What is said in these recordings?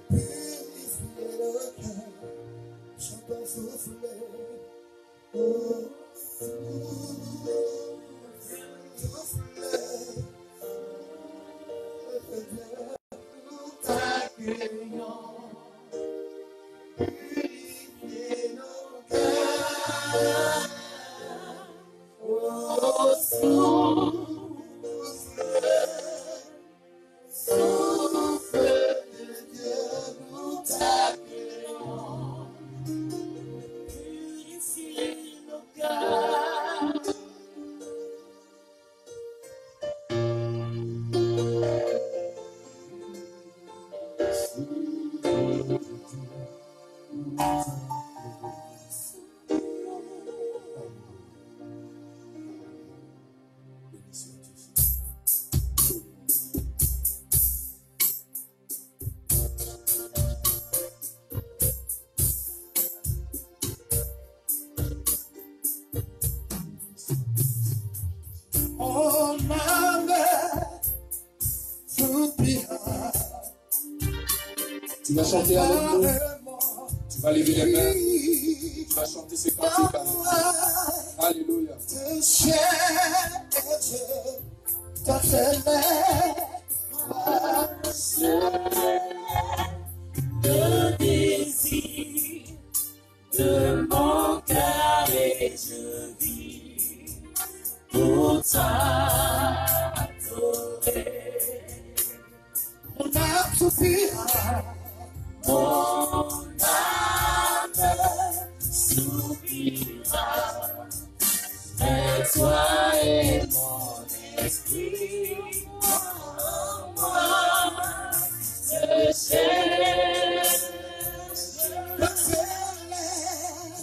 purifier le cœur, j'entends souffler. Oh, souffler. Nous t'accueillons, purifier nos cœurs. Oh, souffle de Dieu, nous t'accueillons, purifier nos cœurs. Oh, my man, tu vas chanter avec nous. Tu vas lever les mains. Tu vas chanter ces cantiques avec nous. Alléluia. Le désir de mon cœur et je vis pour t'adorer. Mon âme soupira, mon âme soupira, mais toi et mon esprit, moi, te cherche.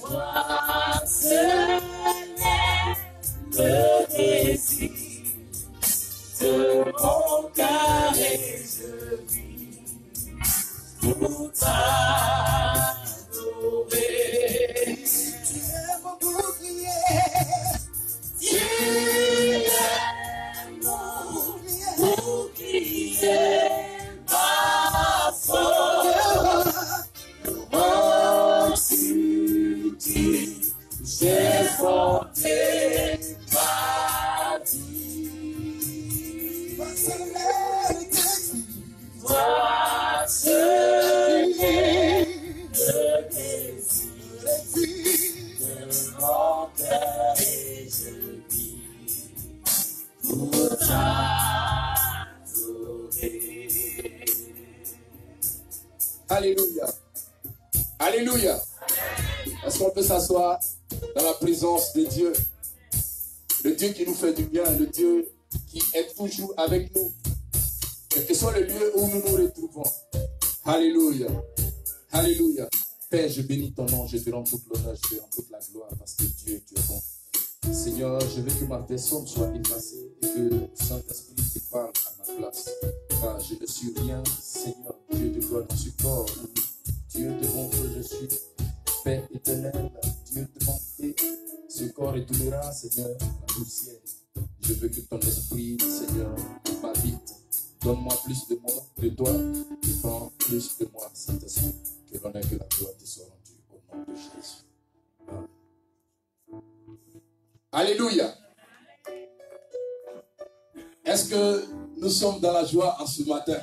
Toi seul est le désir de mon cœur et je vis pour t'adorer. Tu es mon bouclier, tu es mon bouclier, ma force, mon soutien, j'ai fondé ma vie. Toi seul est le désir de mon cœur et je vis pour t'adorer. Alléluia. Alléluia. Est-ce qu'on peut s'asseoir dans la présence de Dieu? Le Dieu qui nous fait du bien, le Dieu qui est toujours avec nous. Quel que soit le lieu où nous nous retrouvons. Alléluia. Alléluia. Père, je bénis ton nom, je te rends toute l'honneur, je te rends toute la gloire parce que Dieu, tu es bon. Seigneur, je veux que ma personne soit effacée et que le Saint-Esprit te parle à ma place. Car je ne suis rien, Seigneur, Dieu de gloire dans ce corps. Dieu de bon que je suis, Père éternel, Dieu de bonté. Ce corps est tolérant, Seigneur, la poussière. Je veux que ton esprit, Seigneur, m'habite. Donne-moi plus de moi, de toi, et prends plus de moi, Saint-Esprit. Que l'honneur et que la gloire te soient rendus au nom de Jésus. Amen. Alléluia. Est-ce que nous sommes dans la joie en ce matin?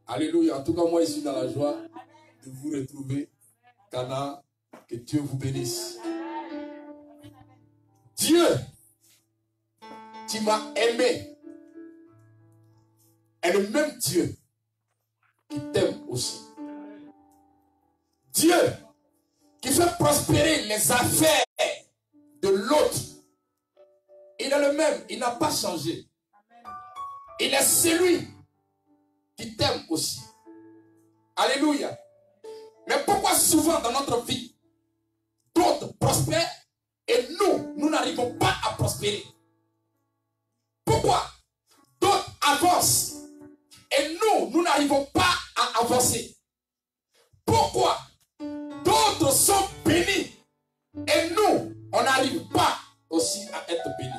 Alléluia. En tout cas, moi, je suis dans la joie de vous retrouver. Cana, que Dieu vous bénisse. Dieu, tu m'as aimé, est le même Dieu qui t'aime aussi. Dieu qui fait prospérer les affaires de l'autre. Il est le même, il n'a pas changé. Il est celui qui t'aime aussi. Alléluia. Mais pourquoi souvent dans notre vie, d'autres prospèrent et nous n'arrivons pas à prospérer? Pourquoi d'autres avancent et nous n'arrivons pas à avancer? Pourquoi d'autres sont bénis et nous, on n'arrive pas aussi à être bénis?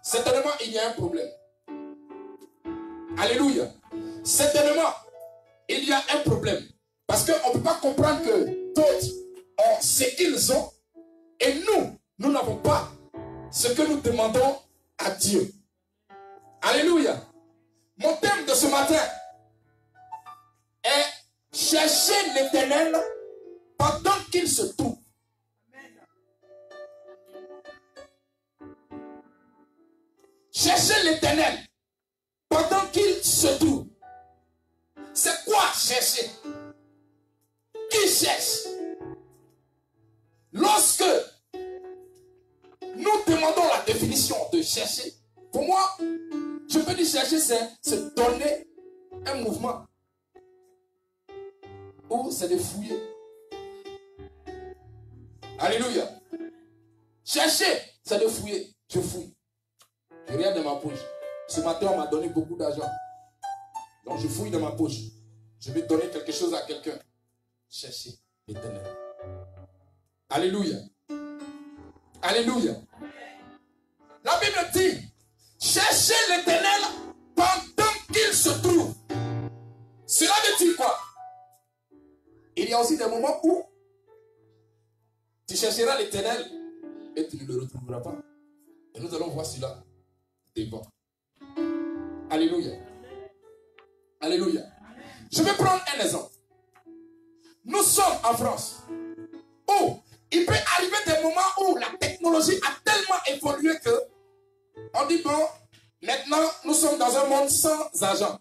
Certainement, il y a un problème. Alléluia. certainement, il y a un problème. Parce qu'on ne peut pas comprendre que d'autres ont ce qu'ils ont et nous n'avons pas ce que nous demandons à Dieu. Alléluia. Mon thème de ce matin est chercher l'Éternel pendant qu'il se trouve. Chercher l'Éternel pendant qu'il se trouve. C'est quoi chercher? Qui cherche? Lorsque nous demandons la définition de chercher, pour moi, je peux dire chercher, c'est donner un mouvement. Ou c'est de fouiller. Alléluia. Chercher, c'est de fouiller. Je fouille. Je regarde dans ma poche. Ce matin, on m'a donné beaucoup d'argent. Donc je fouille dans ma poche. Je vais donner quelque chose à quelqu'un. Chercher l'Éternel. Alléluia. Alléluia. La Bible dit, cherchez l'Éternel pendant qu'il se trouve. Cela veut dire quoi? Il y a aussi des moments où tu chercheras l'Éternel et tu ne le retrouveras pas. Et nous allons voir cela devant. Alléluia. Alléluia. Je vais prendre un exemple. Nous sommes en France où il peut arriver des moments où la technologie a tellement évolué que on dit bon, maintenant nous sommes dans un monde sans argent.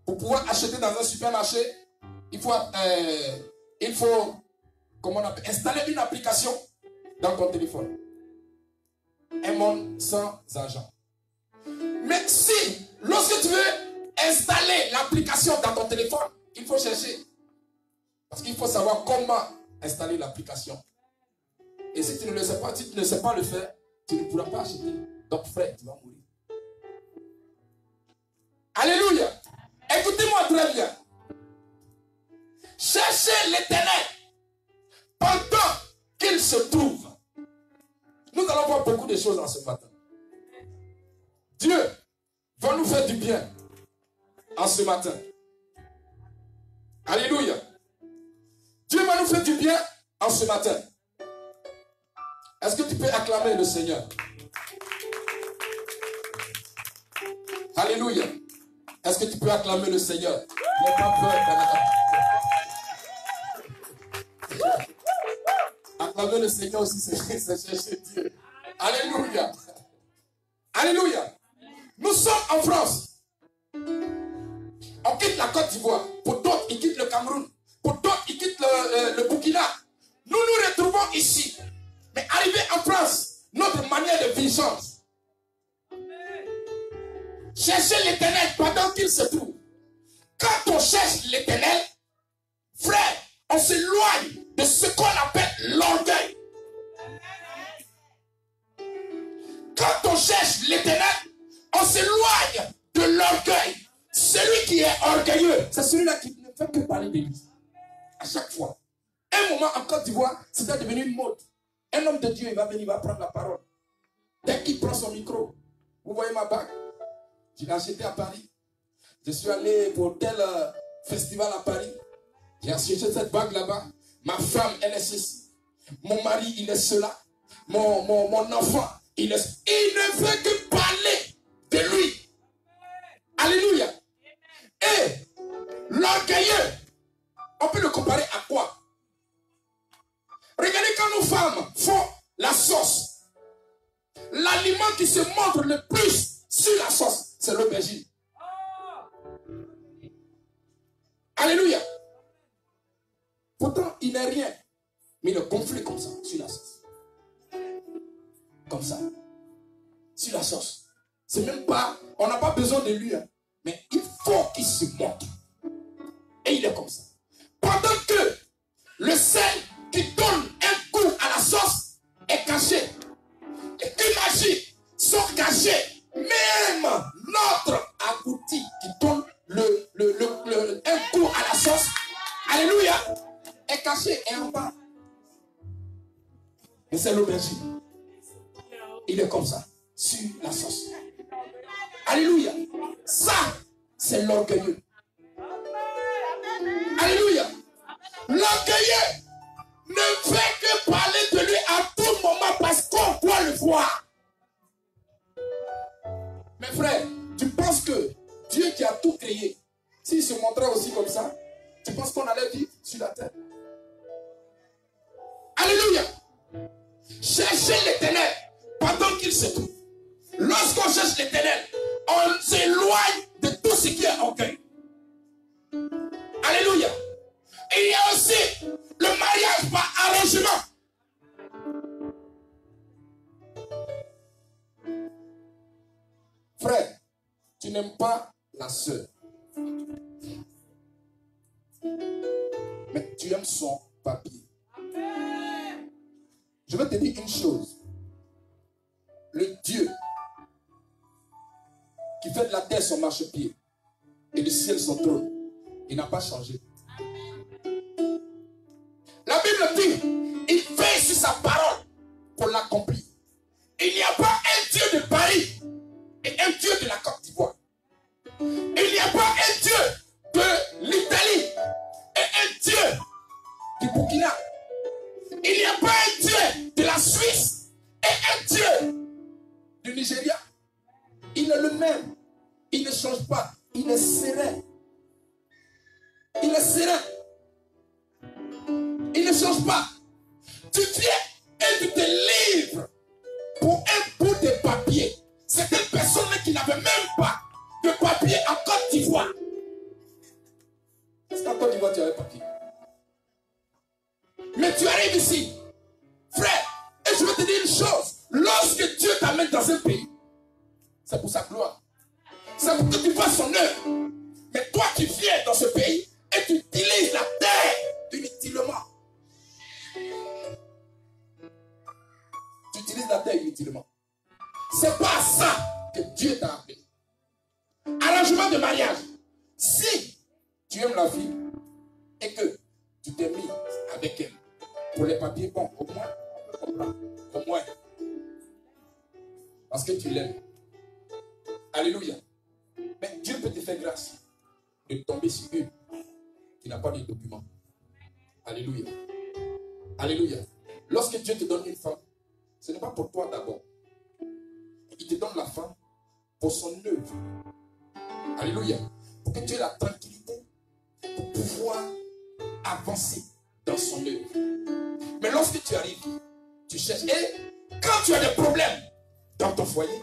Pour pouvoir acheter dans un supermarché, il faut comment on appelle, installer une application dans ton téléphone. Un monde sans argent. Mais si, lorsque tu veux installer l'application dans ton téléphone, il faut chercher. Parce qu'il faut savoir comment installer l'application. Et si tu ne le sais pas, si tu ne sais pas le faire, tu ne pourras pas acheter. Donc frère, tu vas mourir. Alléluia. Écoutez-moi très bien. Cherchez l'Éternel pendant qu'il se trouve. Nous allons voir beaucoup de choses en ce matin. Dieu va nous faire du bien en ce matin. Alléluia. Dieu va nous faire du bien en ce matin. Est-ce que tu peux acclamer le Seigneur? Alléluia. Est-ce que tu peux acclamer le Seigneur? N'aie pas peur. Acclamer le Seigneur aussi, c'est chercher Dieu. Alléluia. Alléluia. Nous sommes en France. On quitte la Côte d'Ivoire. Pour d'autres, ils quittent le Cameroun. Pour d'autres, ils quittent le Burkina. Nous nous retrouvons ici. Mais arrivé en France, notre manière de vivre change. Cherchez l'Éternel pendant qu'il se trouve. Quand on cherche l'Éternel, frère, on s'éloigne de ce qu'on appelle l'orgueil. Quand on cherche l'Éternel, on s'éloigne de l'orgueil. Celui qui est orgueilleux, c'est celui-là qui ne fait que parler de lui. À chaque fois. Un moment en Côte d'Ivoire, c'était devenu une mode. Un homme de Dieu, il va venir, il va prendre la parole. Dès qu'il prend son micro, vous voyez ma bague? Je l'ai achetée à Paris. Je suis allé pour tel festival à Paris. J'ai acheté cette bague là-bas. Ma femme, elle est ceci. Mon mari, il est cela. Mon enfant, il ne veut que parler de lui. Alléluia. Et l'orgueilleux, on peut le comparer à quoi? Regardez quand nos femmes font la sauce. L'aliment qui se montre le plus sur la sauce, c'est l'aubergine. Alléluia. Pourtant, il n'est rien. Mais il est gonflé comme ça, sur la sauce. Comme ça. Sur la sauce. C'est même pas, on n'a pas besoin de lui. Hein. Mais il faut qu'il se montre. Et il est comme ça. Pendant que le sel qui donne un coup à la sauce est caché. Et que magie sont cachés. Même notre agouti qui donne un coup à la sauce, alléluia, est caché et en bas. Et c'est l'aubergine. Il est comme ça, sur la sauce. Alléluia. Ça, c'est l'orgueilleux. Alléluia. L'orgueilleux ne fait que parler de lui à tout moment parce qu'on doit le voir. Mes frères, tu penses que Dieu qui a tout créé, s'il se montrait aussi comme ça, tu penses qu'on allait vivre sur la terre? Alléluia. Cherchez l'Éternel pendant qu'il se trouve. Lorsqu'on cherche l'Éternel, on s'éloigne de tout ce qui est orgueil. Alléluia. Et il y a aussi le mariage par arrangement. Frère, tu n'aimes pas la sœur, mais tu aimes son papier. Je vais te dire une chose. Le Dieu qui fait de la terre son marchepied et du ciel son trône, il n'a pas changé. La Bible dit, il veille sur sa parole pour l'accomplir. Il n'y a pas un Dieu de Paris et un Dieu de la Côte d'Ivoire. Il n'y a pas un Dieu de l'Italie et un Dieu du Burkina. Il n'y a pas un Dieu de la Suisse et un Dieu du Nigeria. Il est le même. Il ne change pas. Il est serein. Il est serein. Il ne change pas. Tu viens et tu te livres pour un bout de papier. C'est une personne qui n'avait même pas de papier en Côte d'Ivoire. Est-ce qu'en Côte d'Ivoire tu as un papier? Mais tu arrives ici, frère, et je vais te dire une chose. Lorsque Dieu t'amène dans un pays, c'est pour sa gloire. C'est pour que tu fasses son œuvre. Mais toi tu viens dans ce pays et tu utilises la terre inutilement. Tu utilises la terre inutilement. C'est pas à ça que Dieu t'a appelé. Arrangement de mariage. Si tu aimes la fille et que tu t'es mis avec elle pour les papiers, bon, au moins, on peut comprendre. Au moins. Parce que tu l'aimes. Alléluia. Mais Dieu peut te faire grâce de tomber sur une qui n'a pas de document. Alléluia. Alléluia. Lorsque Dieu te donne une femme, ce n'est pas pour toi d'abord. Il te donne la femme pour son œuvre. Alléluia. Pour que tu aies la tranquillité pour pouvoir avancer dans son œuvre. Mais lorsque tu arrives, tu cherches. Et quand tu as des problèmes dans ton foyer,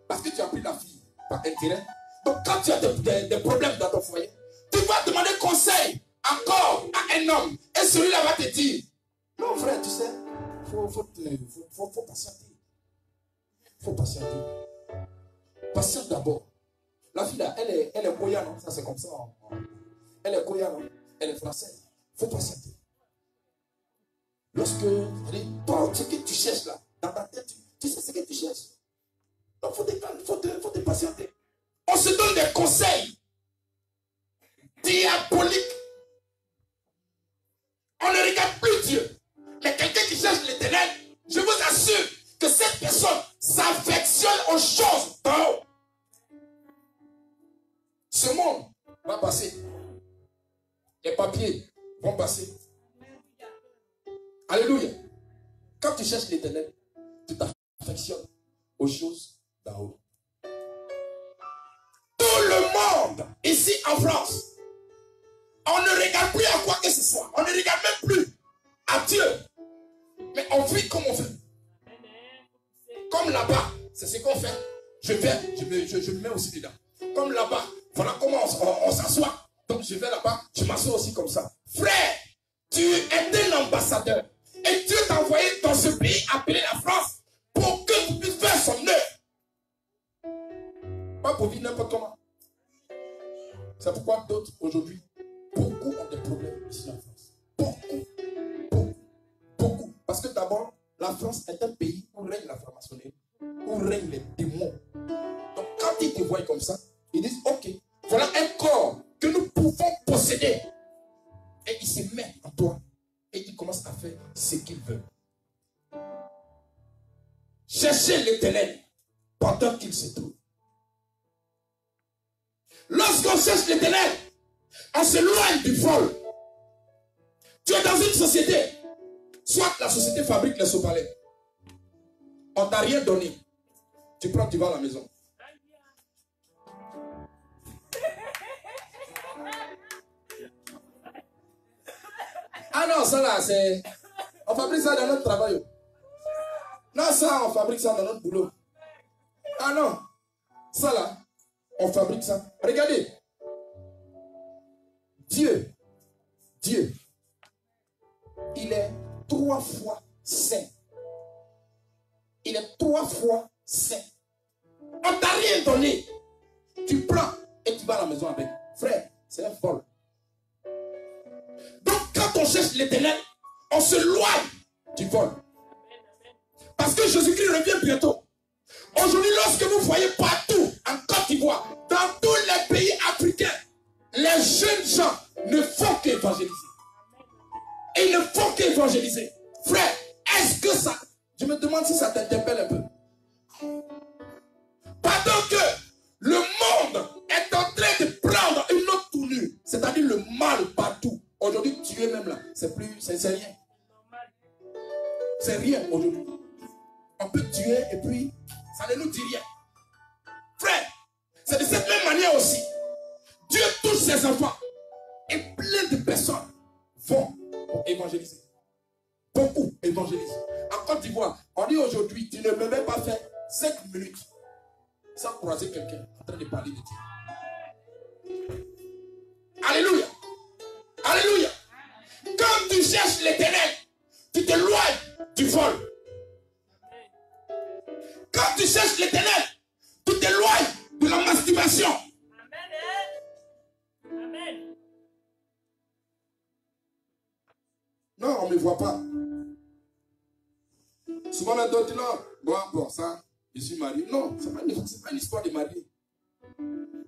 parce que tu as pris la fille par intérêt, donc quand tu as des problèmes dans ton foyer, tu vas demander conseil encore à un homme. Et celui-là va te dire, non frère, tu sais, faut patienter. Il faut patienter. Patiente d'abord. La fille là, elle est Koya, non? Ça c'est comme ça. Elle est Koya, non? Elle est française. Il faut patienter. Lorsque, toi, ce que tu cherches là, dans ta tête, tu sais ce que tu cherches. Donc il faut te patienter. On se donne des conseils diaboliques. On ne regarde plus Dieu. Mais quelqu'un qui cherche l'Éternel, je vous assure que cette personne s'affectionne aux choses d'en haut. Ce monde va passer. Les papiers vont passer. Alléluia. Quand tu cherches l'Éternel, tu t'affectionnes aux choses d'en haut. Tout le monde, ici en France, on ne regarde plus à quoi que ce soit. On ne regarde même plus à Dieu. Mais on vit comme on veut. Comme là-bas, c'est ce qu'on fait. Je me mets aussi dedans. Comme là-bas, voilà comment on s'assoit. Donc je vais là-bas, je m'assois aussi comme ça. Frère, tu es un ambassadeur. Et Dieu t'a envoyé dans ce pays appelé la France pour que tu puisses faire son œuvre. Pas pour vivre n'importe comment. C'est pourquoi d'autres aujourd'hui, beaucoup ont des problèmes ici en France. Beaucoup. Parce que d'abord, la France est un pays où règne la franc-maçonnerie, où règnent les démons. Donc quand ils te voient comme ça, ils disent, ok, voilà un corps que nous pouvons posséder. Et ils se mettent en toi. Et ils commencent à faire ce qu'ils veulent. Cherchez l'Éternel pendant qu'il se trouve. Lorsqu'on cherche l'éternel, on s'éloigne du vol. Tu es dans une société. Soit la société fabrique les sopalais. On t'a rien donné. Tu prends, tu vas à la maison. Ah non, ça là, c'est... On fabrique ça dans notre travail. Non, ça, on fabrique ça dans notre boulot. Ah non, ça là, on fabrique ça. Regardez. Dieu, il est 3 fois saint. Il est 3 fois saint. On t'a rien donné. Tu prends et tu vas à la maison avec. Frère, c'est un vol. Donc quand on cherche l'éternel, on se loigne du vol. Parce que Jésus-Christ revient bientôt. Aujourd'hui, lorsque vous voyez partout, en Côte d'Ivoire, dans tous les pays africains, les jeunes gens ne font qu'évangéliser. Et ils ne font qu'évangéliser. Frère, est-ce que ça... Je me demande si ça t'interpelle un peu. Pendant que le monde est en train de prendre une autre tournure, c'est-à-dire le mal partout. Aujourd'hui, tuer même là, c'est rien. C'est rien aujourd'hui. On peut tuer et puis ça ne nous dit rien. Frère, c'est de cette même manière aussi. Dieu touche ses enfants. Et plein de personnes vont pour évangéliser. Beaucoup évangélisent. En Côte d'Ivoire, on dit aujourd'hui, tu ne peux même pas faire 5 minutes sans croiser quelqu'un en train de parler de Dieu. Alléluia. Alléluia. Quand tu cherches l'éternel, tu t'éloignes du vol. Quand tu cherches l'éternel, tu t'éloignes de la masturbation. Amen. Non, on ne me voit pas. Souvent, on d'autres non. Bon, ça, je suis marié. Non, ce n'est pas une histoire de marié.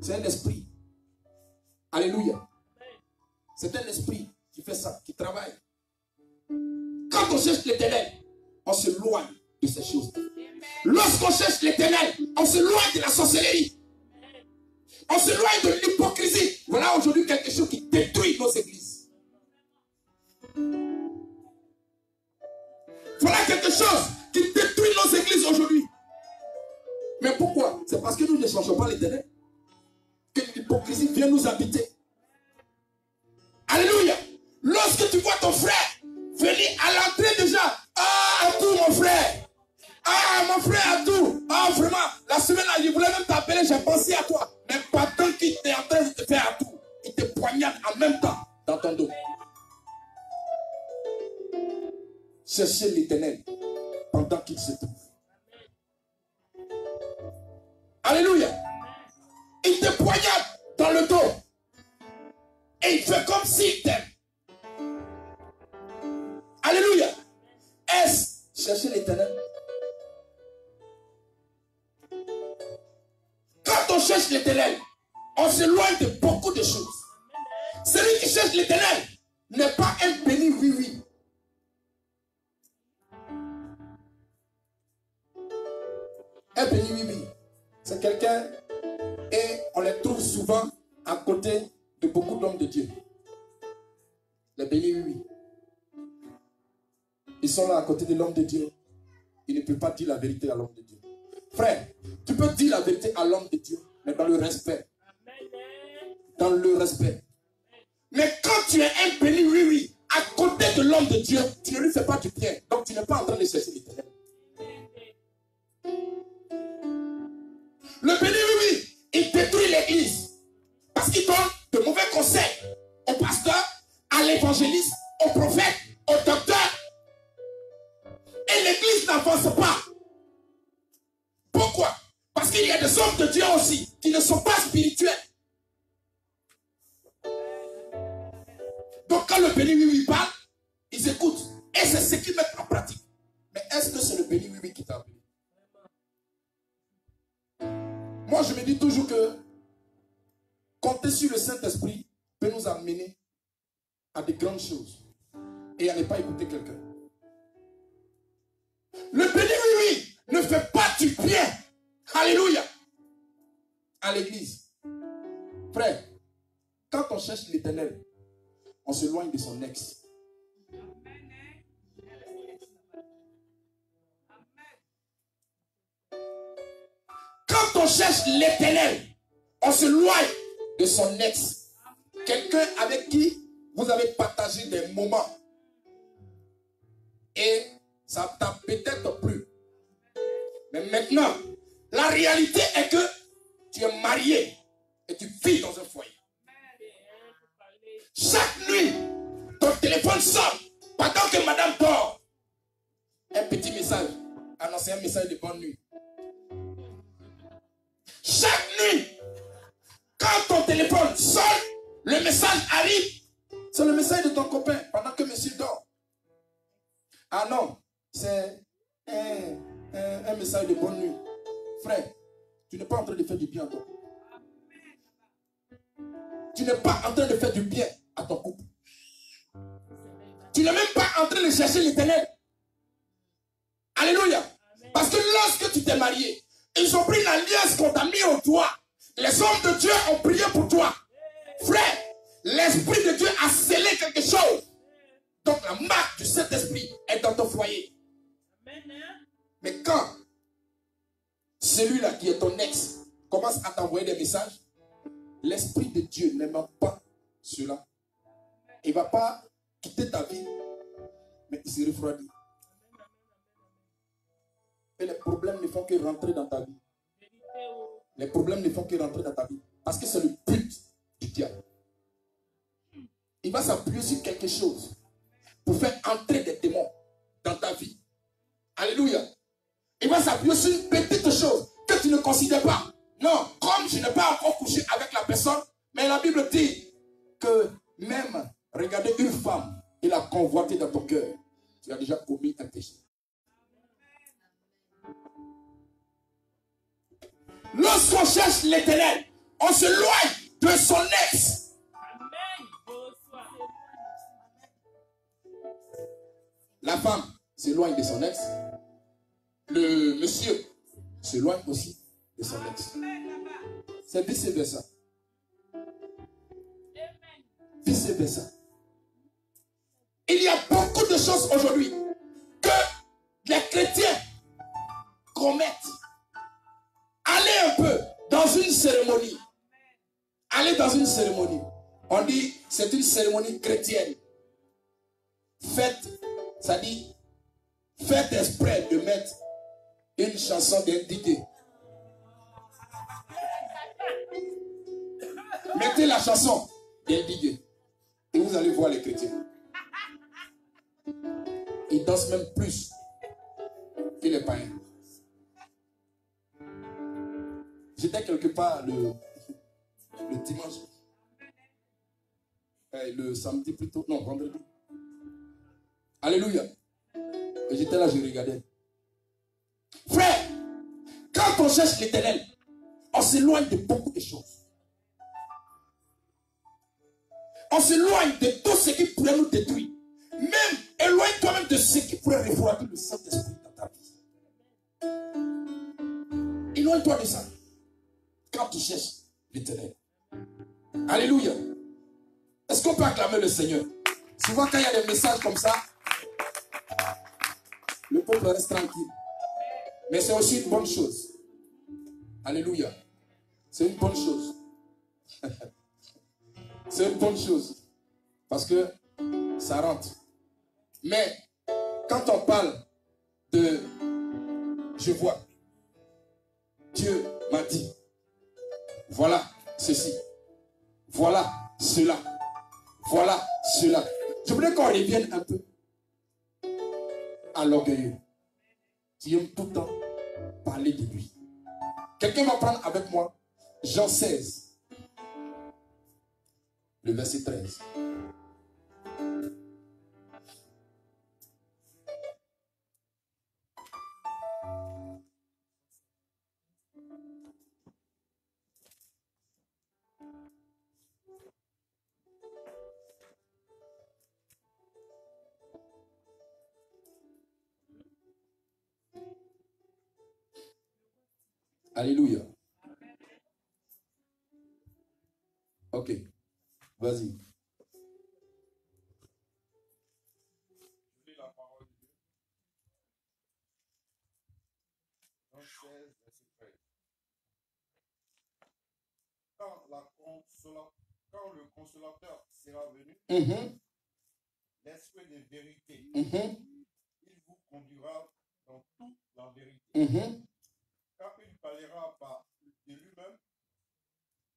C'est un esprit. Alléluia. C'est un esprit qui fait ça, qui travaille. Quand on cherche l'éternel, on se loigne de ces choses. Lorsqu'on cherche l'éternel, on se loigne de la sorcellerie. On se loigne de l'hypocrisie. Voilà aujourd'hui quelque chose qui détruit nos églises. Voilà quelque chose qui détruit nos églises aujourd'hui. Mais pourquoi? C'est parce que nous ne cherchons pas l'éternel que l'hypocrisie vient nous habiter. Alléluia. Lorsque tu vois ton frère venir à l'entrée déjà, ah, à tout mon frère. Ah, mon frère, à tout. Ah, vraiment, la semaine là, je voulais même t'appeler, j'ai pensé à toi. Mais pendant qu'il était en train de te faire à tout, il te poignarde en même temps dans ton dos. Cherchez l'éternel pendant qu'il se trouve. Alléluia. Il te poignarde dans le dos. Et il fait comme s'il t'aime. Alléluia. Est-ce chercher l'éternel? Quand on cherche l'éternel, on s'éloigne de beaucoup de choses. Celui qui cherche l'éternel n'est pas un béni oui. Un béni oui. C'est quelqu'un et on les trouve souvent à côté de beaucoup d'hommes de Dieu. Les bénis oui. Ils sont là à côté de l'homme de Dieu. Il ne peut pas dire la vérité à l'homme de Dieu. Frère, tu peux dire la vérité à l'homme de Dieu, mais dans le respect. Dans le respect. Mais quand tu es un béni oui, à côté de l'homme de Dieu, tu ne lui fais pas du bien. Donc tu n'es pas en train de chercher l'éternel. Le béni oui, il détruit l'église. Parce qu'il donne de mauvais conseils au pasteur, à l'évangéliste, au prophète, au docteur. Et l'église n'avance pas. Pourquoi? Parce qu'il y a des hommes de Dieu aussi qui ne sont pas spirituels. Donc quand le béni oui parle, ils écoutent. Et c'est ce qu'ils mettent en pratique. Mais est-ce que c'est le béni oui qui t'a appelé? Moi je me dis toujours que compter sur le Saint-Esprit peut nous amener à de grandes choses. Et à ne pas écouter quelqu'un. Le béni oui ne fait pas du bien. Alléluia. À l'église. Frère, quand on cherche l'Éternel, on s'éloigne de son ex. Quand on cherche l'Éternel, on s'éloigne de son ex. Quelqu'un avec qui vous avez partagé des moments. Et ça ne t'a peut-être plus. Mais maintenant, la réalité est que tu es marié et tu vis dans un foyer. Chaque nuit, ton téléphone sonne pendant que madame dort. Un petit message, annoncer un message de bonne nuit. Chaque nuit, quand ton téléphone sonne, le message arrive. C'est le message de ton copain pendant que monsieur dort. Ah non, c'est un message de bonne nuit. Frère, tu n'es pas en train de faire du bien à ton couple. Tu n'es pas en train de faire du bien à ton couple. Tu n'es même pas en train de chercher l'Éternel. Alléluia. Parce que lorsque tu t'es marié, ils ont pris l'alliance qu'on t'a mis au doigt. Les hommes de Dieu ont prié pour toi. Frère, l'Esprit de Dieu a scellé quelque chose. Donc la marque du Saint-Esprit est dans ton foyer. Mais quand celui-là qui est ton ex commence à t'envoyer des messages, l'Esprit de Dieu n'aime pas cela. Il ne va pas quitter ta vie, mais il se refroidit. Et les problèmes ne font que rentrer dans ta vie. Les problèmes ne font que rentrer dans ta vie. Parce que c'est le but du diable. Il va s'appuyer sur quelque chose pour faire entrer des démons dans ta vie. Alléluia. Il va s'appuyer sur une petite chose que tu ne considères pas. Non, comme je n'ai pas encore couché avec la personne, mais la Bible dit que même regarder une femme et la convoiter dans ton cœur, tu as déjà commis un péché. Lorsqu'on cherche l'Éternel, on se loigne de son ex. La femme s'éloigne de son ex. Le monsieur s'éloigne aussi de son ex. C'est vice-versa. Vice-versa. Il y a beaucoup de choses aujourd'hui que les chrétiens commettent. Allez un peu dans une cérémonie. Allez dans une cérémonie. On dit c'est une cérémonie chrétienne. Faites, ça dit, faites exprès de mettre une chanson d'indiqué. Mettez la chanson d'indiqué. Et vous allez voir les chrétiens. Ils dansent même plus que les païens. J'étais quelque part le dimanche. Le samedi plutôt. Non, vendredi. Alléluia. Et j'étais là, je regardais. Frère, quand on cherche l'Éternel, on s'éloigne de beaucoup de choses. On s'éloigne de tout ce qui pourrait nous détruire. Même, éloigne-toi même de ce qui pourrait refroidir le Saint-Esprit dans ta vie. Éloigne-toi de ça. Quand tu cherches l'Éternel. Alléluia. Est-ce qu'on peut acclamer le Seigneur? Souvent quand il y a des messages comme ça, le peuple reste tranquille. Mais c'est aussi une bonne chose. Alléluia. C'est une bonne chose. C'est une bonne chose. Parce que ça rentre. Mais quand on parle de je vois, Dieu m'a dit, voilà ceci, voilà cela, voilà cela. Je voudrais qu'on revienne un peu à l'orgueilleux qui aime tout le temps parler de lui. Quelqu'un va prendre avec moi Jean 16, le verset 13. Alléluia. Ok. Vas-y. Je lis la parole de Dieu. Jean 16, verset 13. Quand le consolateur sera venu, l'esprit de vérité, il vous conduira dans toute la vérité. Car il ne parlera pas de lui-même,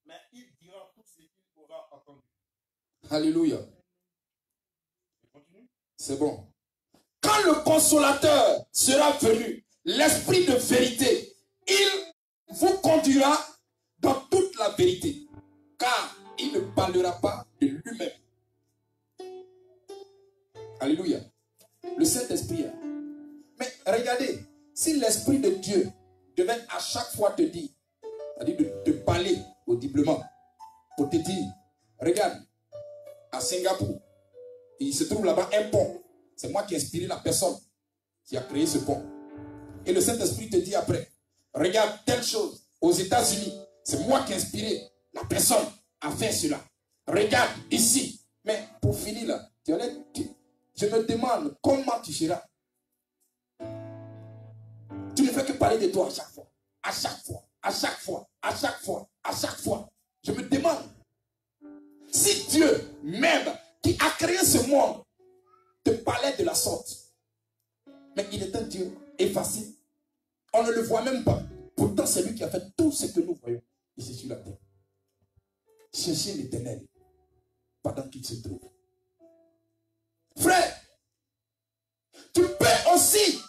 mais il dira tout ce qu'il aura entendu. Alléluia. Je continue. C'est bon. Quand le consolateur sera venu, l'esprit de vérité, il vous conduira dans toute la vérité. Car il ne parlera pas de lui-même. Alléluia. Le Saint-Esprit. Mais regardez, si l'Esprit de Dieu devait à chaque fois te dire, c'est-à-dire de te parler audiblement, pour te dire, regarde, à Singapour, il se trouve là-bas un pont. C'est moi qui ai inspiré la personne qui a créé ce pont. Et le Saint-Esprit te dit après, regarde telle chose aux États-Unis. C'est moi qui ai inspiré la personne à faire cela. Regarde ici. Mais pour finir là, je me demande comment tu seras. Tu ne fais que parler de toi à chaque fois. À chaque fois. À chaque fois. À chaque fois. À chaque fois. Je me demande si Dieu même qui a créé ce monde te parlait de la sorte. Mais il est un Dieu effacé. On ne le voit même pas. Pourtant, c'est lui qui a fait tout ce que nous voyons ici sur la terre. Cherchez l'Éternel pendant qu'il se trouve. Frère, tu peux aussi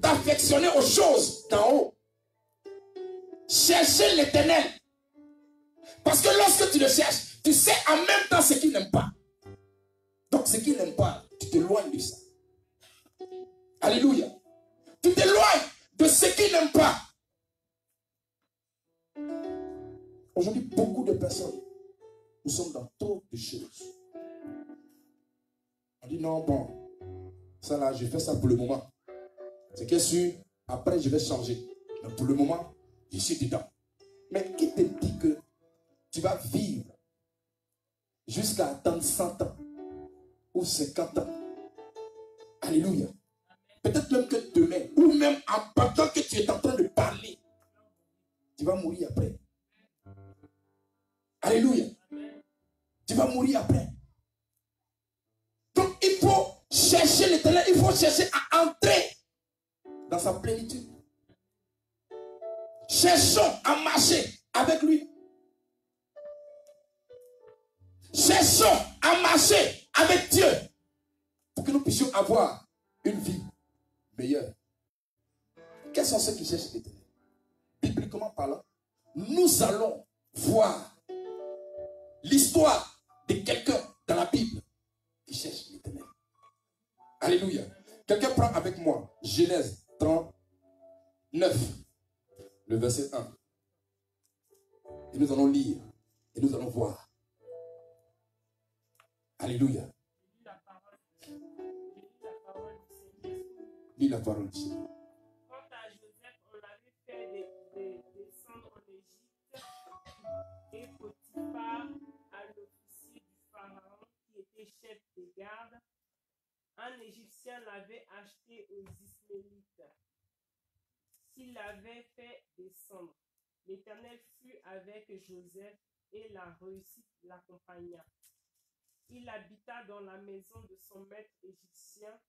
t'affectionner aux choses d'en haut. Chercher l'Éternel. Parce que lorsque tu le cherches, tu sais en même temps ce qu'il n'aime pas. Donc ce qu'il n'aime pas, tu t'éloignes de ça. Alléluia. Tu t'éloignes de ce qu'il n'aime pas. Aujourd'hui, beaucoup de personnes, nous sommes dans trop de choses. On dit non, bon, ça là, je fais ça pour le moment. C'est que sûr, après je vais changer. Mais pour le moment, je suis dedans. Mais qui te dit que tu vas vivre jusqu'à attendre 100 ans ou 50 ans? Alléluia. Peut-être même que demain, ou même en pendant que tu es en train de parler, tu vas mourir après. Alléluia. Tu vas mourir après. Donc il faut chercher l'Éternel, il faut chercher à entrer dans sa plénitude. Cherchons à marcher avec lui. Cherchons à marcher avec Dieu pour que nous puissions avoir une vie meilleure. Quels sont ceux qui cherchent l'Éternel? Bibliquement parlant, nous allons voir l'histoire de quelqu'un dans la Bible qui cherche l'Éternel. Alléluia. Quelqu'un prend avec moi Genèse 39, le verset 1. Et nous allons lire et nous allons voir. Alléluia. Lis la parole du Seigneur. Quant à Joseph, on l'avait fait descendre en Égypte, et Potiphar, à l'officier du Pharaon, qui était chef des gardes, un Égyptien l'avait acheté aux Ismaélites. S'il l'avait fait descendre, l'Éternel fut avec Joseph et la réussite l'accompagna. Il habita dans la maison de son maître égyptien.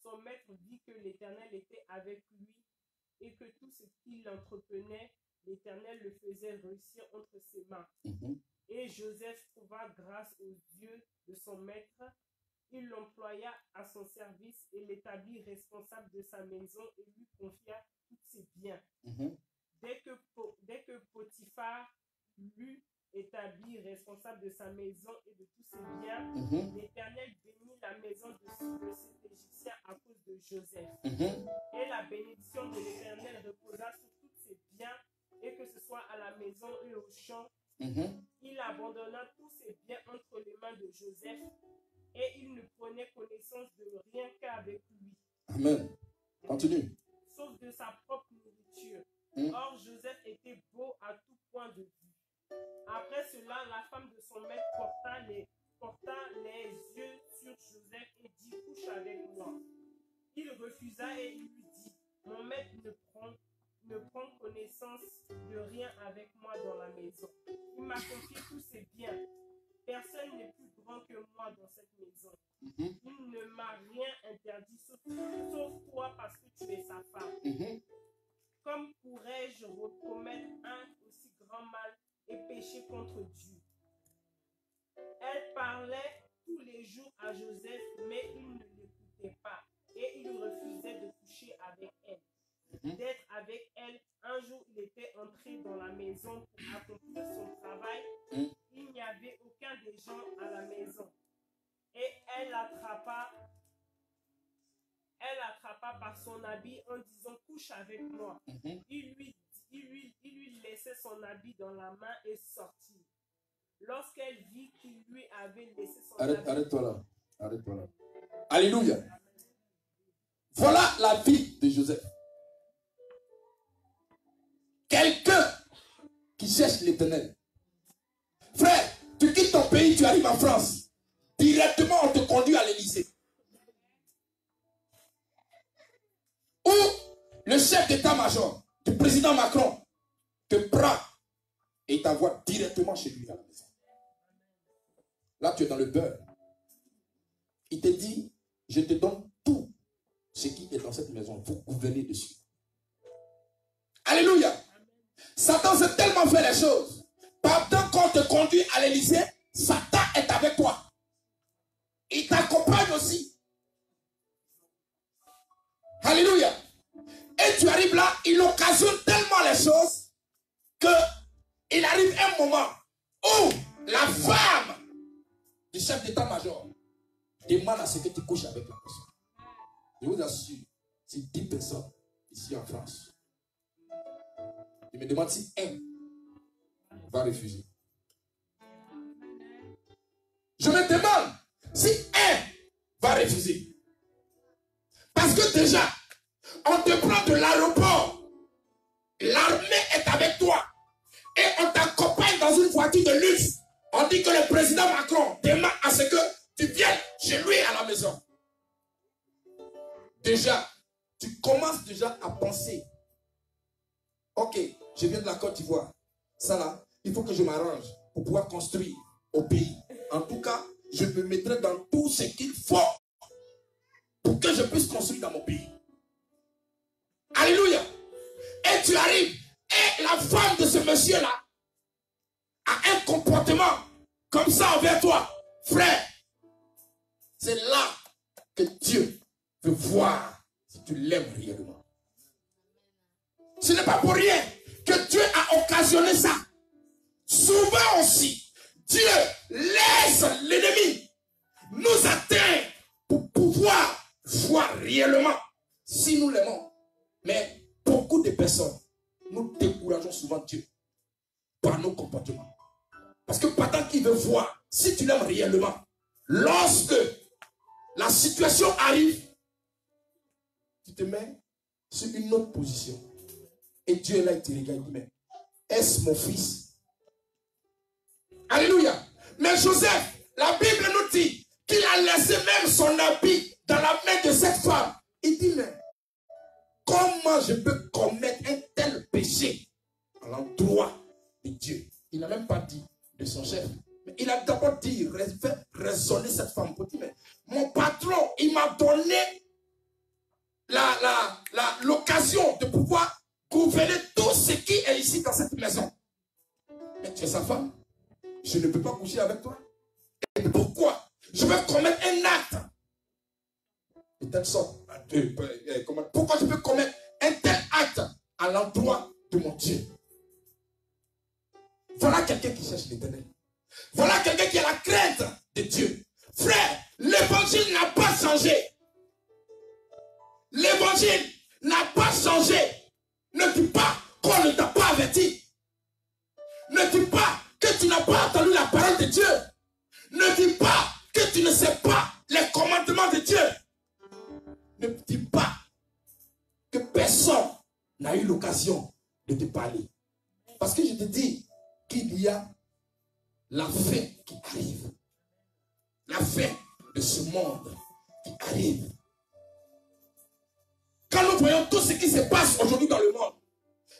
Son maître vit que l'Éternel était avec lui et que tout ce qu'il entreprenait, l'Éternel le faisait réussir entre ses mains. Et Joseph trouva grâce aux yeux de son maître. Il l'employa à son service et l'établit responsable de sa maison et lui confia tous ses biens. Dès que Potiphar l'eut établi responsable de sa maison et de tous ses biens, l'Éternel bénit la maison de cet Égyptien à cause de Joseph. Et la bénédiction de l'Éternel reposa sur tous ses biens, et que ce soit à la maison et au champ. Il abandonna tous ses biens entre les mains de Joseph, et il ne prenait connaissance de rien qu'avec lui. Amen. Continue. Sauf de sa propre nourriture. Or, Joseph était beau à tout point de vue, Après cela, la femme de son maître porta les yeux sur Joseph et dit, couche avec moi. Il refusa et lui dit, mon maître ne prend connaissance de rien avec moi dans la maison. Il m'a confié tous ses biens. Personne n'est plus grand que moi dans cette maison. Il ne m'a rien interdit sauf toi parce que tu es sa femme. Comme pourrais-je commettre un aussi grand mal et pécher contre Dieu? Elle parlait tous les jours à Joseph, mais il ne l'écoutait pas et il refusait de coucher avec elle. D'être avec elle, un jour il était entré dans la maison pour accomplir son travail. Il n'y avait aucun des gens à la maison. Et elle l'attrapa par son habit en disant, couche avec moi. Il lui laissait son habit dans la main et sortit. Lorsqu'elle vit qu'il lui avait laissé son habit... Arrête-toi là. Alléluia. Voilà la vie de Joseph. Quelqu'un qui cherche l'Éternel. Frère, tu quittes ton pays, tu arrives en France. Directement, on te conduit à l'Élysée. Où le chef d'état-major, le président Macron, te prend et t'envoie directement chez lui à la maison. Là, tu es dans le beurre. Il te dit, je te donne tout ce qui est dans cette maison. Vous gouvernez dessus. Alléluia. Satan sait tellement faire les choses. Pendant qu'on te conduit à l'Élysée, Satan est avec toi. Il t'accompagne aussi. Alléluia. Et tu arrives là, il occasionne tellement les choses qu'il arrive un moment où la femme du chef d'état-major demande à ce que tu couches avec la personne. Je vous assure, c'est 10 personnes ici en France. Il me demande si un va refuser. Je me demande si un va refuser. Parce que déjà, on te prend de l'aéroport. L'armée est avec toi. Et on t'accompagne dans une voiture de luxe. On dit que le président Macron demande à ce que tu viennes chez lui à la maison. Déjà, tu commences déjà à penser. Ok, je viens de la Côte d'Ivoire. Ça là, il faut que je m'arrange pour pouvoir construire au pays. En tout cas, je me mettrai dans tout ce qu'il faut pour que je puisse construire dans mon pays. Alléluia. Et tu arrives, et la femme de ce monsieur-là a un comportement comme ça envers toi. Frère, c'est là que Dieu veut voir si tu l'aimes réellement. Ce n'est pas pour rien que Dieu a occasionné ça. Souvent aussi, Dieu laisse l'ennemi nous atteindre pour pouvoir voir réellement si nous l'aimons. Mais beaucoup de personnes, nous décourageons souvent Dieu par nos comportements. Parce que pendant qu'il veut voir si tu l'aimes réellement, lorsque la situation arrive, tu te mets sur une autre position. Et Dieu est là, il te regarde, il dit, mais est-ce mon fils? Alléluia. Mais Joseph, la Bible nous dit qu'il a laissé même son habit dans la main de cette femme. Il dit, mais comment je peux commettre un tel péché à l'endroit de Dieu? Il n'a même pas dit de son chef. Mais il a d'abord dit, fait raisonner cette femme pour dire, mais mon patron, il m'a donné l'occasion de pouvoir gouverner tout ce qui est ici dans cette maison. Mais tu es sa femme. Je ne peux pas coucher avec toi. Et pourquoi? Je vais commettre un acte de telle sorte. Pourquoi je peux commettre un tel acte à l'endroit de mon Dieu? Voilà quelqu'un qui cherche l'Éternel. Voilà quelqu'un qui a la crainte de Dieu. Frère, l'évangile n'a pas changé. L'évangile n'a pas changé. Ne dis pas qu'on ne t'a pas averti. Ne dis pas que tu n'as pas entendu la parole de Dieu. Ne dis pas que tu ne sais pas les commandements de Dieu. Ne dis pas que personne n'a eu l'occasion de te parler. Parce que je te dis qu'il y a la fin qui arrive. La fin de ce monde qui arrive. Quand nous voyons tout ce qui se passe aujourd'hui dans le monde,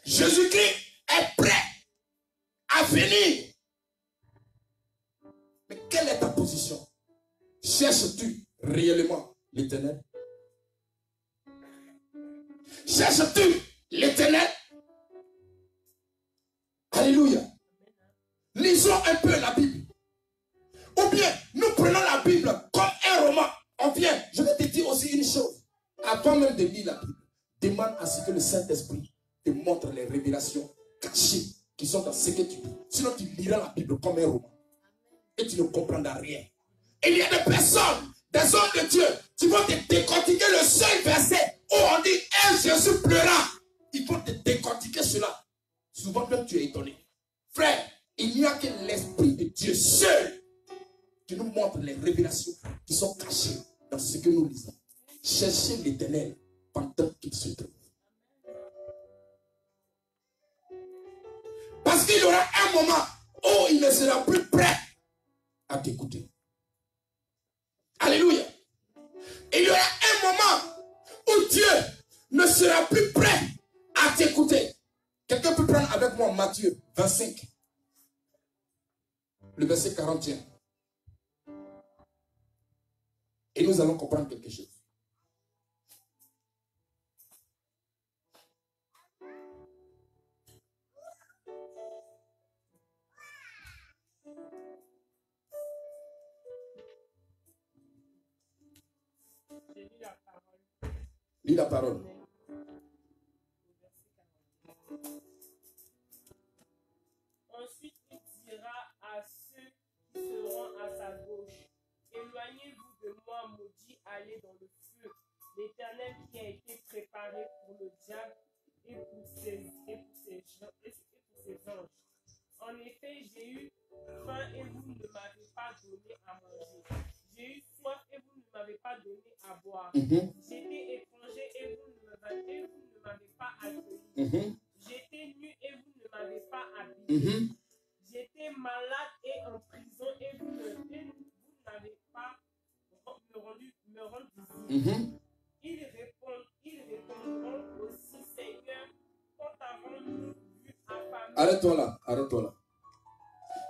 Jésus-Christ est prêt à venir. Mais quelle est ta position? Cherches-tu réellement l'Éternel? Cherches-tu l'Éternel? Alléluia. Lisons un peu la Bible. Ou bien, nous prenons la Bible comme un roman. On vient, je vais te dire aussi une chose. Avant même de lire la Bible, demande à ce que le Saint-Esprit te montre les révélations cachées qui sont dans ce que tu lis. Sinon, tu liras la Bible comme un roman. Et tu ne comprendras rien. Il y a des personnes, des hommes de Dieu, qui vont te décortiquer le seul verset où on dit « Et Jésus pleura ». Ils vont te décortiquer cela. Souvent, même tu es étonné. Frère, il n'y a que l'Esprit de Dieu seul qui nous montre les révélations qui sont cachées dans ce que nous lisons. Cherchez l'Éternel pendant qu'il se trouve. Parce qu'il y aura un moment où il ne sera plus prêt à t'écouter. Alléluia. Il y aura un moment où Dieu ne sera plus prêt à t'écouter. Quelqu'un peut prendre avec moi Matthieu 25, le verset 41. Et nous allons comprendre quelque chose. Lis la parole. Ensuite, il dira à ceux qui seront à sa gauche, éloignez-vous de moi, maudits, allez dans le feu, l'Éternel qui a été préparé pour le diable et pour ses anges. En effet, j'ai eu faim et vous ne m'avez pas donné à manger. J'ai eu soif et vous ne m'avez pas donné à boire. J'étais étranger et vous ne m'avez pas accueilli. J'étais nu et vous ne m'avez pas habillé. J'étais malade et en prison et vous n'avez pas me rendu visite. Ils répondront aussi, Seigneur, quand avons-nous vu affamé? Arrête-toi là, arrête-toi là.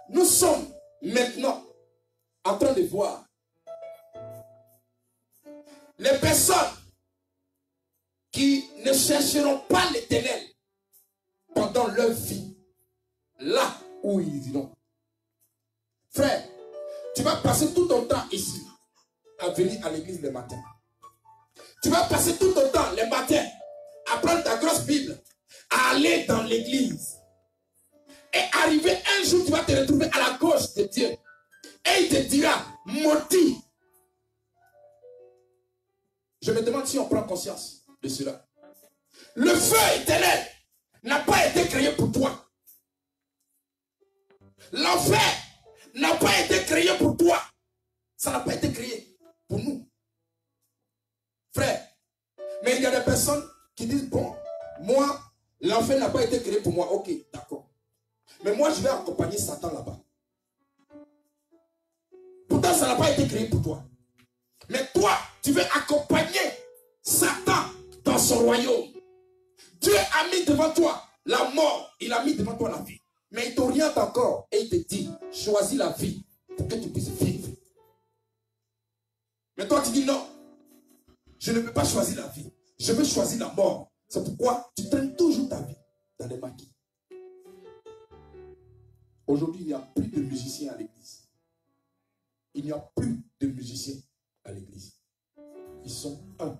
Nous sommes maintenant en train de voir les personnes qui ne chercheront pas l'Éternel pendant leur vie, là où ils iront. Frère, tu vas passer tout ton temps ici, à venir à l'église le matin. Tu vas passer tout ton temps le matin, à prendre ta grosse Bible, à aller dans l'église. Et arriver un jour, tu vas te retrouver à la gauche de Dieu. Et il te dira, maudit. Je me demande si on prend conscience de cela. Le feu éternel n'a pas été créé pour toi. L'enfer n'a pas été créé pour toi. Ça n'a pas été créé pour nous. Frère, mais il y a des personnes qui disent, bon, moi, l'enfer n'a pas été créé pour moi. Ok, d'accord. Mais moi, je vais accompagner Satan là-bas. Pourtant, ça n'a pas été créé pour toi. Mais toi, tu veux accompagner Satan dans son royaume. Dieu a mis devant toi la mort. Il a mis devant toi la vie. Mais il t'oriente encore et il te dit, choisis la vie pour que tu puisses vivre. Mais toi, tu dis non. Je ne veux pas choisir la vie. Je veux choisir la mort. C'est pourquoi tu traînes toujours ta vie dans les maquis. Aujourd'hui, il n'y a plus de musiciens à l'église. Il n'y a plus de musiciens à l'église. Ils sont un.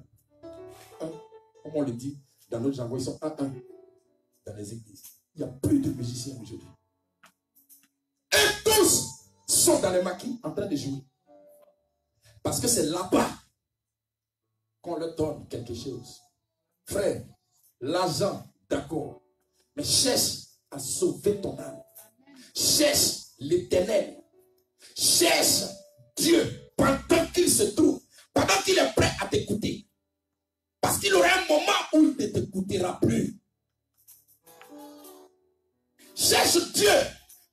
Comme on le dit dans notre jargon, ils sont un dans les églises. Il n'y a plus de musiciens aujourd'hui. Et tous sont dans les maquis en train de jouer. Parce que c'est là-bas qu'on leur donne quelque chose. Frère, l'argent, d'accord. Mais cherche à sauver ton âme. Cherche l'Éternel. Cherche Dieu pendant qu'il se trouve. Pendant qu'il est prêt à t'écouter. Parce qu'il aura un moment où il ne t'écoutera plus. Cherche Dieu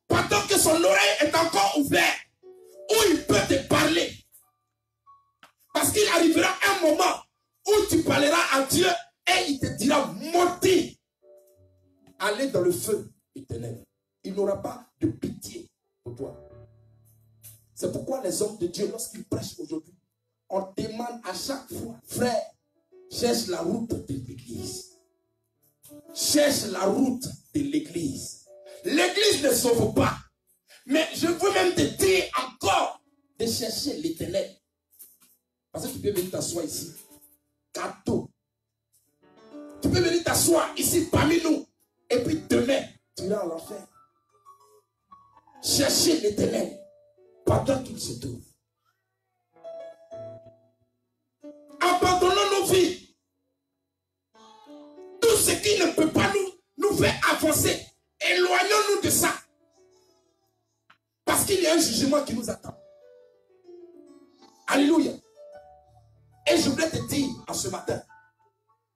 pendant pendant que son oreille est encore ouverte, où il peut te parler. Parce qu'il arrivera un moment où tu parleras à Dieu et il te dira, maudit, allez dans le feu éternel. Il n'aura pas de pitié pour toi. C'est pourquoi les hommes de Dieu, lorsqu'ils prêchent aujourd'hui, on demande à chaque fois, frère, cherche la route de l'église. Cherche la route de l'église. L'église ne sauve pas. Mais je veux même te dire encore de chercher l'éternel. Parce que tu peux venir t'asseoir ici. Cadeau. Tu peux venir t'asseoir ici parmi nous. Et puis demain, tu iras à l'enfer. Cherchez l'éternel pendant qu'il se trouve. Abandonnons nos vies. Tout ce qui ne peut pas nous faire avancer, éloignons-nous de ça. Parce qu'il y a un jugement qui nous attend. Alléluia. Et je voulais te dire en ce matin,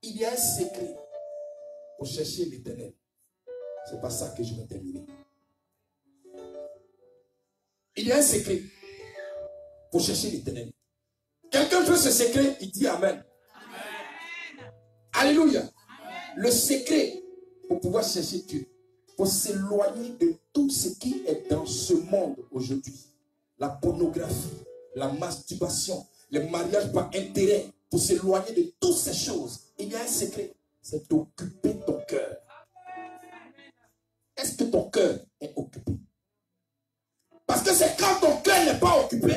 il y a un secret pour chercher l'éternel. C'est pas ça que je vais terminer. Il y a un secret pour chercher l'éternel. Quelqu'un veut ce secret, il dit Amen. Amen. Alléluia. Amen. Le secret pour pouvoir chercher Dieu, pour s'éloigner de tout ce qui est dans ce monde aujourd'hui. La pornographie, la masturbation, le mariage par intérêt, pour s'éloigner de toutes ces choses. Il y a un secret, c'est d'occuper ton cœur. Est-ce que ton cœur est occupé? Parce que c'est quand ton cœur n'est pas occupé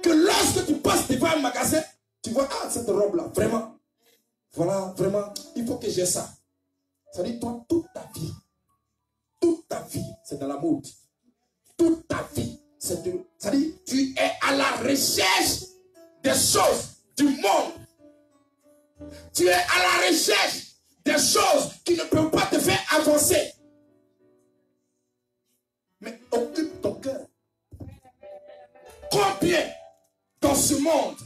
que lorsque tu passes devant un magasin, tu vois, ah, cette robe-là, vraiment, voilà, vraiment, il faut que j'ai ça. Ça dit, toi, toute ta vie, c'est dans la mode. Toute ta vie, c'est de... Ça dit, tu es à la recherche des choses du monde. Tu es à la recherche des choses qui ne peuvent pas te faire avancer. Mais occupe ton cœur. Combien dans ce monde,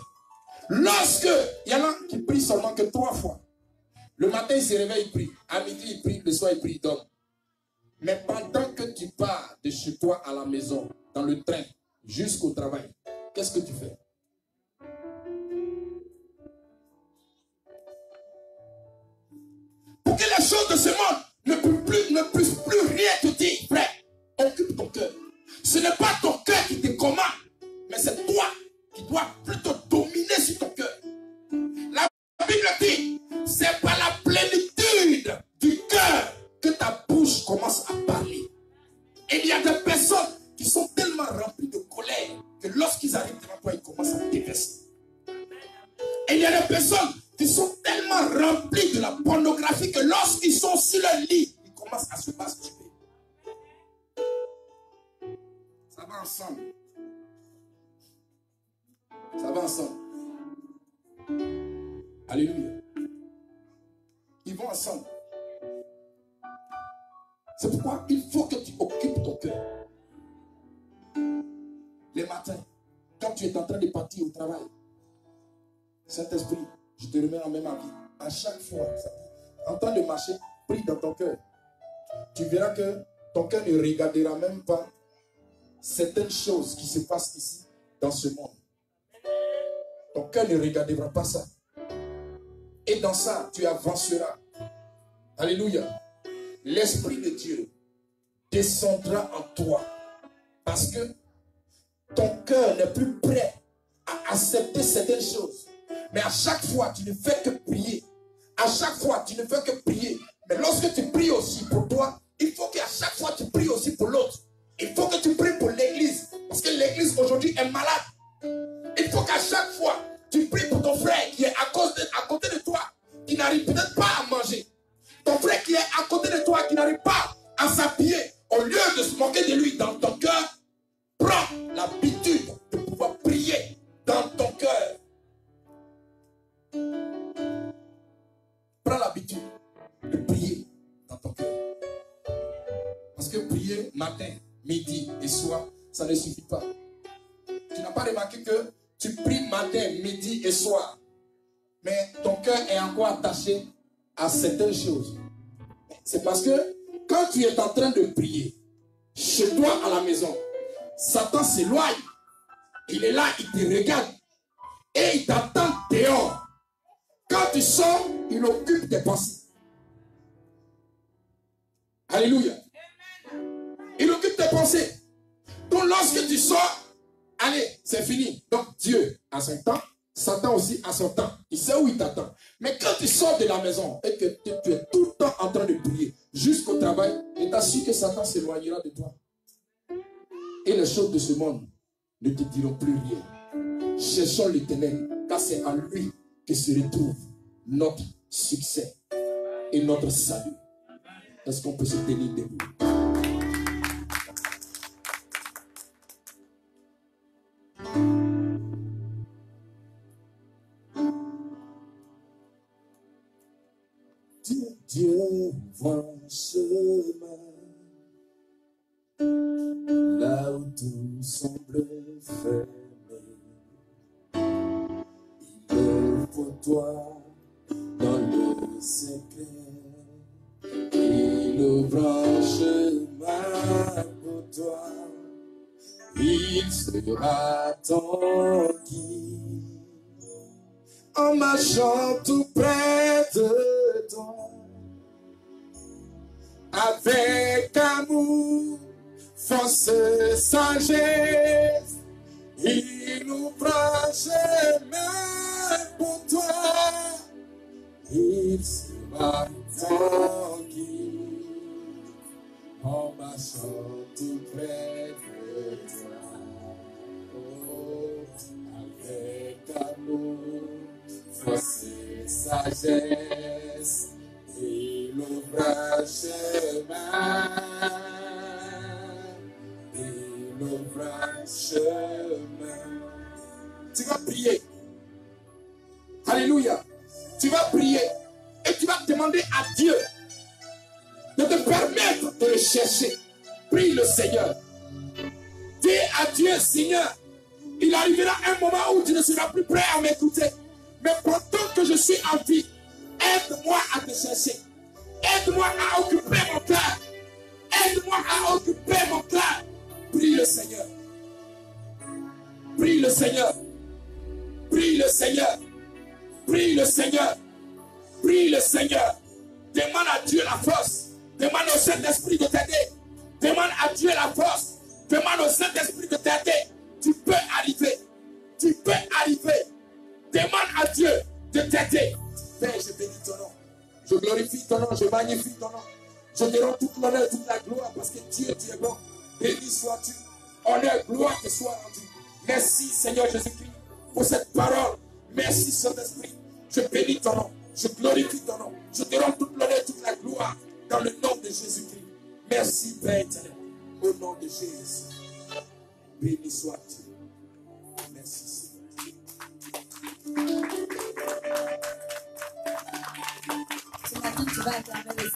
lorsque il y en a qui prient seulement que 3 fois, le matin il se réveille, il prie, à midi il prie, le soir il prie, il dort. Mais pendant que tu pars de chez toi à la maison, dans le train, jusqu'au travail, qu'est-ce que tu fais? Pour que les choses de ce monde ne puissent plus rien te dire, frère, occupe ton cœur. Ce n'est pas ton cœur qui te commande, mais c'est toi qui dois plutôt dominer sur ton cœur. La Bible dit, c'est par la plénitude du cœur que ta bouche commence à parler. Et il y a des personnes qui sont tellement remplies de colère que lorsqu'ils arrivent devant toi, ils commencent à déverser. Et il y a des personnes qui sont tellement remplies de la pornographie que lorsqu'ils sont sur leur lit, ils commencent à se masturber. Ça va ensemble. Ça va ensemble. Alléluia. Ils vont ensemble. C'est pourquoi il faut que tu occupes ton cœur. Les matins, quand tu es en train de partir au travail, Saint-Esprit, je te remets en même avis. À chaque fois, en train de marcher, prie dans ton cœur. Tu verras que ton cœur ne regardera même pas certaines choses qui se passent ici, dans ce monde. Ton cœur ne regardera pas ça. Et dans ça, tu avanceras. Alléluia. L'Esprit de Dieu descendra en toi. Parce que ton cœur n'est plus prêt à accepter certaines choses. Mais à chaque fois, tu ne fais que prier. À chaque fois, tu ne fais que prier. Mais lorsque tu pries aussi pour toi, il faut qu'à chaque fois, tu pries aussi pour l'autre. Il faut que tu pries pour l'église. Parce que l'église aujourd'hui est malade. Il faut qu'à chaque fois, tu pries pour ton frère qui est à côté de toi, qui n'arrive peut-être pas à manger. Ton frère qui est à côté de toi, qui n'arrive pas à s'habiller. Au lieu de se moquer de lui dans ton cœur, prends l'habitude de pouvoir prier dans ton cœur. Prends l'habitude de prier dans ton cœur. Parce que prier matin, midi et soir, ça ne suffit pas. Tu n'as pas remarqué que tu pries matin, midi et soir, mais ton cœur est encore attaché à certaines choses. C'est parce que quand tu es en train de prier, chez toi à la maison, Satan s'éloigne. Il est là, il te regarde. Et il t'attend dehors. Quand tu sors, il occupe tes pensées. Alléluia. Il occupe tes pensées. Donc lorsque tu sors, allez, c'est fini. Donc Dieu a son temps, Satan aussi a son temps. Il sait où il t'attend. Mais quand tu sors de la maison et que tu es tout le temps en train de prier jusqu'au travail, et t'assures que Satan s'éloignera de toi. Et les choses de ce monde ne te diront plus rien. Cherchons l'Éternel, car c'est en lui que se retrouve notre succès et notre salut. Est-ce qu'on peut se tenir debout? Dieu voit un chemin là où tout semble fermé. Il est pour toi dans le secret. Il ouvre un chemin pour toi. Il sera ton guide en marchant tout près de toi. Avec amour, force et sagesse, il ouvre un chemin pour toi. Il sera ton guide en marchant tout près de toi. Oh, avec amour, force et sagesse, il ouvre un chemin. Il ouvre un chemin. Tu vas prier. Alléluia. Tu vas prier et tu vas demander à Dieu de te permettre de le chercher. Prie le Seigneur. Dis à Dieu, Seigneur, il arrivera un moment où tu ne seras plus prêt à m'écouter. Mais pourtant que je suis en vie, aide-moi à te chercher. Aide-moi à occuper mon cœur. Aide-moi à occuper mon cœur. Prie le Seigneur. Prie le Seigneur. Prie le Seigneur. Prie le Seigneur. Prie le Seigneur. Demande à Dieu la force. Demande au Saint-Esprit de t'aider. Demande à Dieu la force. Demande au Saint-Esprit de t'aider. Tu peux arriver. Tu peux arriver. Demande à Dieu de t'aider. Père, je bénis ton nom. Je glorifie ton nom. Je magnifie ton nom. Je te rends toute l'honneur, toute la gloire parce que Dieu, tu es bon. Béni sois-tu. Honneur, gloire te soit rendue. Merci Seigneur Jésus-Christ pour cette parole. Merci Saint-Esprit. Je bénis ton nom. Je glorifie ton nom. Je te rends toute l'honneur, toute la gloire dans le nom de Jésus-Christ. Merci Père éternel. Au nom de Jésus. Béni sois-tu. Merci Seigneur. Ce matin, tu vas acclamer le